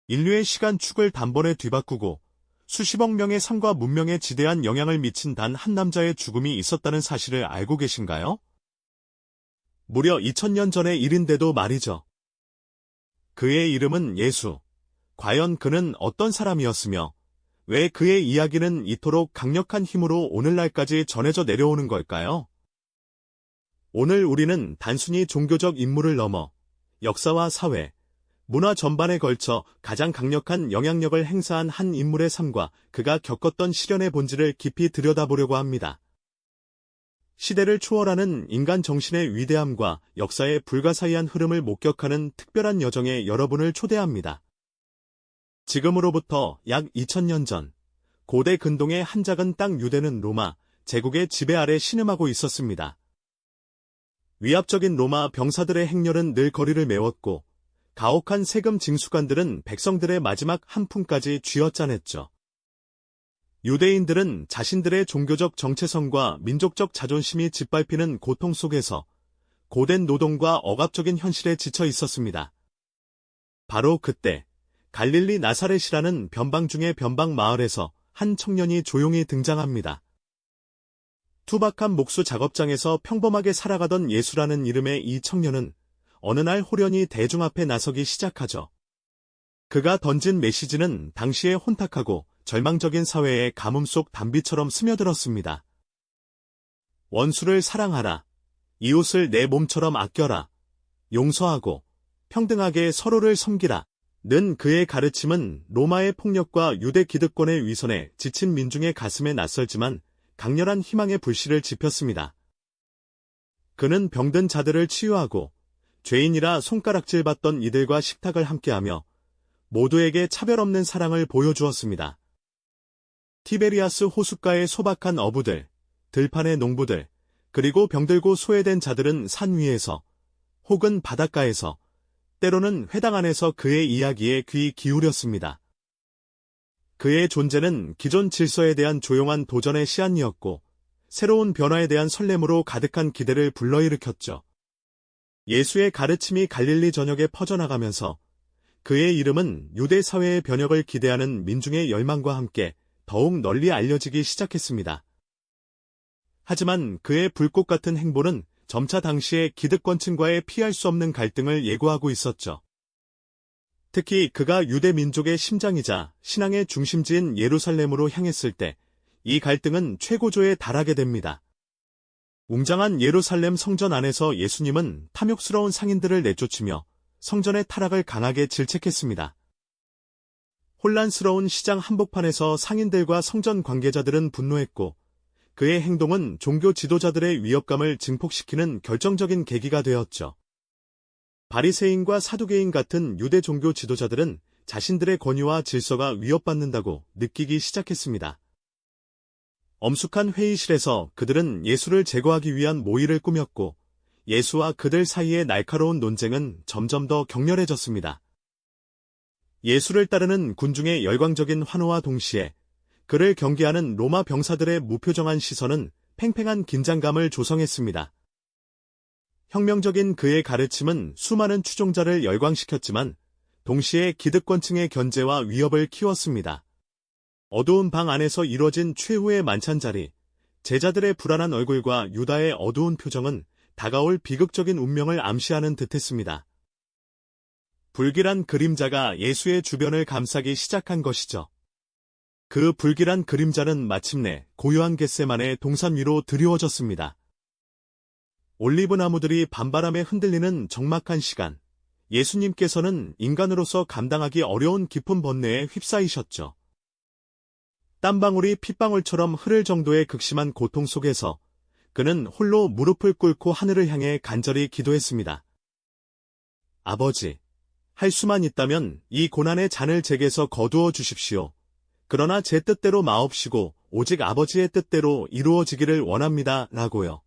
인류의 시간축을 단번에 뒤바꾸고 수십억 명의 삶과 문명에 지대한 영향을 미친 단 한 남자의 죽음이 있었다는 사실을 알고 계신가요? 무려 2000년 전의 일인데도 말이죠. 그의 이름은 예수. 과연 그는 어떤 사람이었으며 왜 그의 이야기는 이토록 강력한 힘으로 오늘날까지 전해져 내려오는 걸까요? 오늘 우리는 단순히 종교적 인물을 넘어 역사와 사회, 문화 전반에 걸쳐 가장 강력한 영향력을 행사한 한 인물의 삶과 그가 겪었던 시련의 본질을 깊이 들여다보려고 합니다. 시대를 초월하는 인간 정신의 위대함과 역사의 불가사의한 흐름을 목격하는 특별한 여정에 여러분을 초대합니다. 지금으로부터 약 2000년 전, 고대 근동의 한 작은 땅 유대는 로마 제국의 지배 아래 신음하고 있었습니다. 위압적인 로마 병사들의 행렬은 늘 거리를 메웠고 가혹한 세금 징수관들은 백성들의 마지막 한 푼까지 쥐어짜냈죠. 유대인들은 자신들의 종교적 정체성과 민족적 자존심이 짓밟히는 고통 속에서 고된 노동과 억압적인 현실에 지쳐 있었습니다. 바로 그때 갈릴리 나사렛이라는 변방 중의 변방 마을에서 한 청년이 조용히 등장합니다. 투박한 목수 작업장에서 평범하게 살아가던 예수라는 이름의 이 청년은 어느 날 호련히 대중 앞에 나서기 시작하죠. 그가 던진 메시지는 당시의 혼탁하고 절망적인 사회의 가뭄 속 단비처럼 스며들었습니다. 원수를 사랑하라. 이웃을 내 몸처럼 아껴라. 용서하고 평등하게 서로를 섬기라. 는 그의 가르침은 로마의 폭력과 유대 기득권의 위선에 지친 민중의 가슴에 낯설지만 강렬한 희망의 불씨를 지폈습니다. 그는 병든 자들을 치유하고 죄인이라 손가락질받던 이들과 식탁을 함께하며 모두에게 차별 없는 사랑을 보여주었습니다. 티베리아스 호숫가의 소박한 어부들, 들판의 농부들, 그리고 병들고 소외된 자들은 산 위에서 혹은 바닷가에서 때로는 회당 안에서 그의 이야기에 귀 기울였습니다. 그의 존재는 기존 질서에 대한 조용한 도전의 씨앗이었고 새로운 변화에 대한 설렘으로 가득한 기대를 불러일으켰죠. 예수의 가르침이 갈릴리 전역에 퍼져나가면서 그의 이름은 유대 사회의 변혁을 기대하는 민중의 열망과 함께 더욱 널리 알려지기 시작했습니다. 하지만 그의 불꽃 같은 행보는 점차 당시의 기득권층과의 피할 수 없는 갈등을 예고하고 있었죠. 특히 그가 유대 민족의 심장이자 신앙의 중심지인 예루살렘으로 향했을 때 이 갈등은 최고조에 달하게 됩니다. 웅장한 예루살렘 성전 안에서 예수님은 탐욕스러운 상인들을 내쫓으며 성전의 타락을 강하게 질책했습니다. 혼란스러운 시장 한복판에서 상인들과 성전 관계자들은 분노했고 그의 행동은 종교 지도자들의 위협감을 증폭시키는 결정적인 계기가 되었죠. 바리새인과 사두개인 같은 유대 종교 지도자들은 자신들의 권위와 질서가 위협받는다고 느끼기 시작했습니다. 엄숙한 회의실에서 그들은 예수를 제거하기 위한 모의를 꾸몄고 예수와 그들 사이의 날카로운 논쟁은 점점 더 격렬해졌습니다. 예수를 따르는 군중의 열광적인 환호와 동시에 그를 경계하는 로마 병사들의 무표정한 시선은 팽팽한 긴장감을 조성했습니다. 혁명적인 그의 가르침은 수많은 추종자를 열광시켰지만 동시에 기득권층의 견제와 위협을 키웠습니다. 어두운 방 안에서 이뤄진 최후의 만찬자리, 제자들의 불안한 얼굴과 유다의 어두운 표정은 다가올 비극적인 운명을 암시하는 듯했습니다. 불길한 그림자가 예수의 주변을 감싸기 시작한 것이죠. 그 불길한 그림자는 마침내 고요한 겟세마네 동산 위로 드리워졌습니다. 올리브 나무들이 밤바람에 흔들리는 적막한 시간, 예수님께서는 인간으로서 감당하기 어려운 깊은 번뇌에 휩싸이셨죠. 땀방울이 핏방울처럼 흐를 정도의 극심한 고통 속에서 그는 홀로 무릎을 꿇고 하늘을 향해 간절히 기도했습니다. 아버지, 할 수만 있다면 이 고난의 잔을 제게서 거두어 주십시오. 그러나 제 뜻대로 마옵시고 오직 아버지의 뜻대로 이루어지기를 원합니다. 라고요.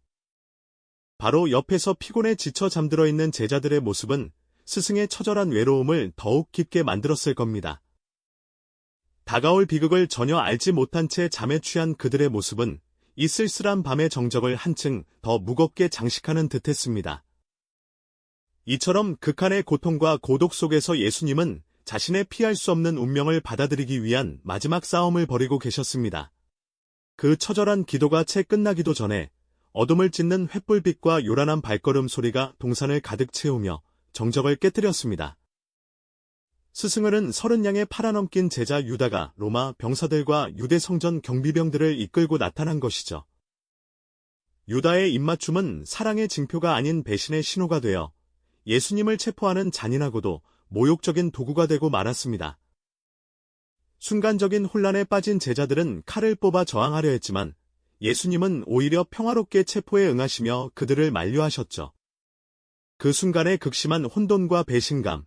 바로 옆에서 피곤에 지쳐 잠들어 있는 제자들의 모습은 스승의 처절한 외로움을 더욱 깊게 만들었을 겁니다. 다가올 비극을 전혀 알지 못한 채 잠에 취한 그들의 모습은 이 쓸쓸한 밤의 정적을 한층 더 무겁게 장식하는 듯했습니다. 이처럼 극한의 고통과 고독 속에서 예수님은 자신의 피할 수 없는 운명을 받아들이기 위한 마지막 싸움을 벌이고 계셨습니다. 그 처절한 기도가 채 끝나기도 전에 어둠을 찢는 횃불빛과 요란한 발걸음 소리가 동산을 가득 채우며 정적을 깨뜨렸습니다. 스승을은 30냥의 팔아넘긴 제자 유다가 로마 병사들과 유대 성전 경비병들을 이끌고 나타난 것이죠. 유다의 입맞춤은 사랑의 징표가 아닌 배신의 신호가 되어 예수님을 체포하는 잔인하고도 모욕적인 도구가 되고 말았습니다. 순간적인 혼란에 빠진 제자들은 칼을 뽑아 저항하려 했지만 예수님은 오히려 평화롭게 체포에 응하시며 그들을 만류하셨죠. 그 순간의 극심한 혼돈과 배신감,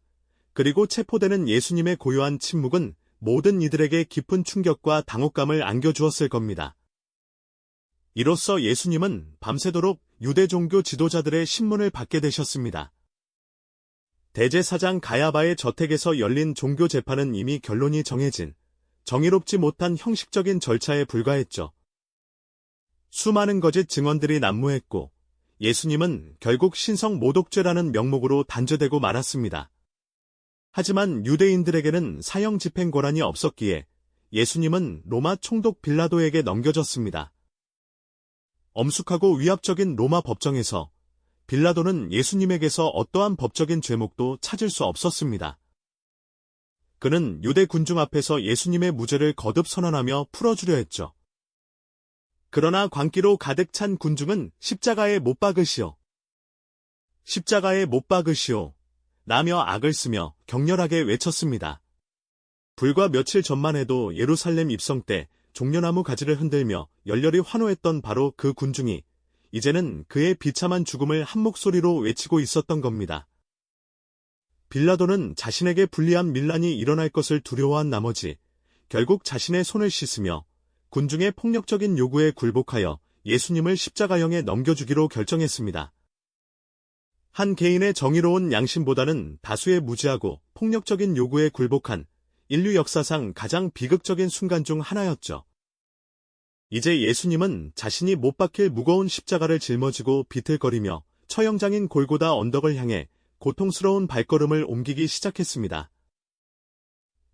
그리고 체포되는 예수님의 고요한 침묵은 모든 이들에게 깊은 충격과 당혹감을 안겨주었을 겁니다. 이로써 예수님은 밤새도록 유대 종교 지도자들의 신문을 받게 되셨습니다. 대제사장 가야바의 저택에서 열린 종교 재판은 이미 결론이 정해진 정의롭지 못한 형식적인 절차에 불과했죠. 수많은 거짓 증언들이 난무했고 예수님은 결국 신성 모독죄라는 명목으로 단죄되고 말았습니다. 하지만 유대인들에게는 사형 집행 권한이 없었기에 예수님은 로마 총독 빌라도에게 넘겨졌습니다. 엄숙하고 위압적인 로마 법정에서 빌라도는 예수님에게서 어떠한 법적인 죄목도 찾을 수 없었습니다. 그는 유대 군중 앞에서 예수님의 무죄를 거듭 선언하며 풀어주려 했죠. 그러나 광기로 가득 찬 군중은 십자가에 못 박으시오. 십자가에 못 박으시오. 라며 악을 쓰며 격렬하게 외쳤습니다. 불과 며칠 전만 해도 예루살렘 입성 때 종려나무 가지를 흔들며 열렬히 환호했던 바로 그 군중이 이제는 그의 비참한 죽음을 한 목소리로 외치고 있었던 겁니다. 빌라도는 자신에게 불리한 밀란이 일어날 것을 두려워한 나머지 결국 자신의 손을 씻으며 군중의 폭력적인 요구에 굴복하여 예수님을 십자가형에 넘겨주기로 결정했습니다. 한 개인의 정의로운 양심보다는 다수의 무지하고 폭력적인 요구에 굴복한 인류 역사상 가장 비극적인 순간 중 하나였죠. 이제 예수님은 자신이 못 박힐 무거운 십자가를 짊어지고 비틀거리며 처형장인 골고다 언덕을 향해 고통스러운 발걸음을 옮기기 시작했습니다.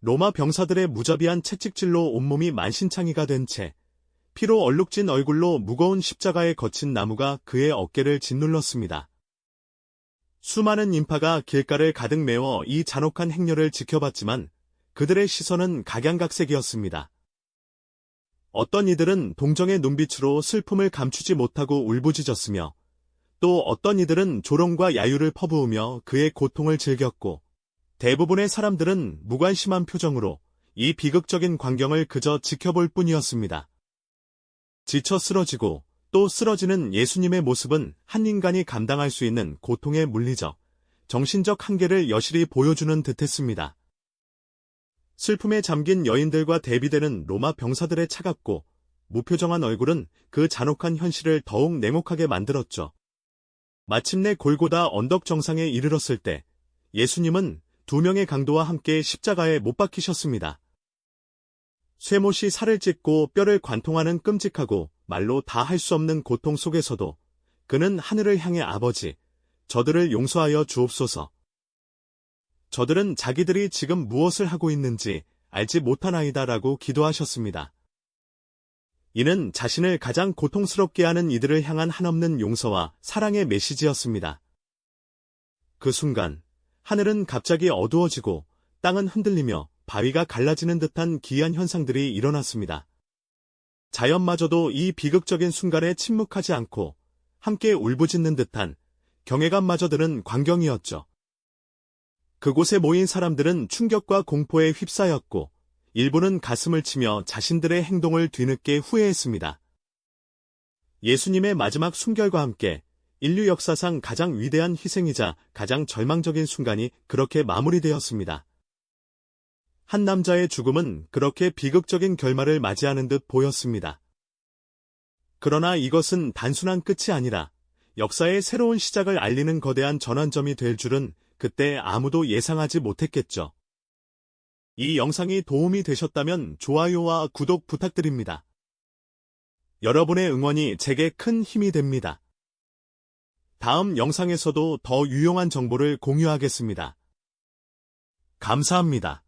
로마 병사들의 무자비한 채찍질로 온몸이 만신창이가 된 채 피로 얼룩진 얼굴로 무거운 십자가에 거친 나무가 그의 어깨를 짓눌렀습니다. 수많은 인파가 길가를 가득 메워 이 잔혹한 행렬을 지켜봤지만 그들의 시선은 각양각색이었습니다. 어떤 이들은 동정의 눈빛으로 슬픔을 감추지 못하고 울부짖었으며 또 어떤 이들은 조롱과 야유를 퍼부으며 그의 고통을 즐겼고 대부분의 사람들은 무관심한 표정으로 이 비극적인 광경을 그저 지켜볼 뿐이었습니다. 지쳐 쓰러지고 또 쓰러지는 예수님의 모습은 한 인간이 감당할 수 있는 고통의 물리적, 정신적 한계를 여실히 보여주는 듯했습니다. 슬픔에 잠긴 여인들과 대비되는 로마 병사들의 차갑고 무표정한 얼굴은 그 잔혹한 현실을 더욱 냉혹하게 만들었죠. 마침내 골고다 언덕 정상에 이르렀을 때 예수님은 2명의 강도와 함께 십자가에 못 박히셨습니다. 쇠못이 살을 찢고 뼈를 관통하는 끔찍하고 말로 다 할 수 없는 고통 속에서도 그는 하늘을 향해 아버지, 저들을 용서하여 주옵소서. 저들은 자기들이 지금 무엇을 하고 있는지 알지 못하나이다라고 기도하셨습니다. 이는 자신을 가장 고통스럽게 하는 이들을 향한 한없는 용서와 사랑의 메시지였습니다. 그 순간 하늘은 갑자기 어두워지고 땅은 흔들리며 바위가 갈라지는 듯한 기이한 현상들이 일어났습니다. 자연마저도 이 비극적인 순간에 침묵하지 않고 함께 울부짖는 듯한 경외감마저 드는 광경이었죠. 그곳에 모인 사람들은 충격과 공포에 휩싸였고 일부는 가슴을 치며 자신들의 행동을 뒤늦게 후회했습니다. 예수님의 마지막 순결과 함께 인류 역사상 가장 위대한 희생이자 가장 절망적인 순간이 그렇게 마무리되었습니다. 한 남자의 죽음은 그렇게 비극적인 결말을 맞이하는 듯 보였습니다. 그러나 이것은 단순한 끝이 아니라 역사의 새로운 시작을 알리는 거대한 전환점이 될 줄은 그때 아무도 예상하지 못했겠죠. 이 영상이 도움이 되셨다면 좋아요와 구독 부탁드립니다. 여러분의 응원이 제게 큰 힘이 됩니다. 다음 영상에서도 더 유용한 정보를 공유하겠습니다. 감사합니다.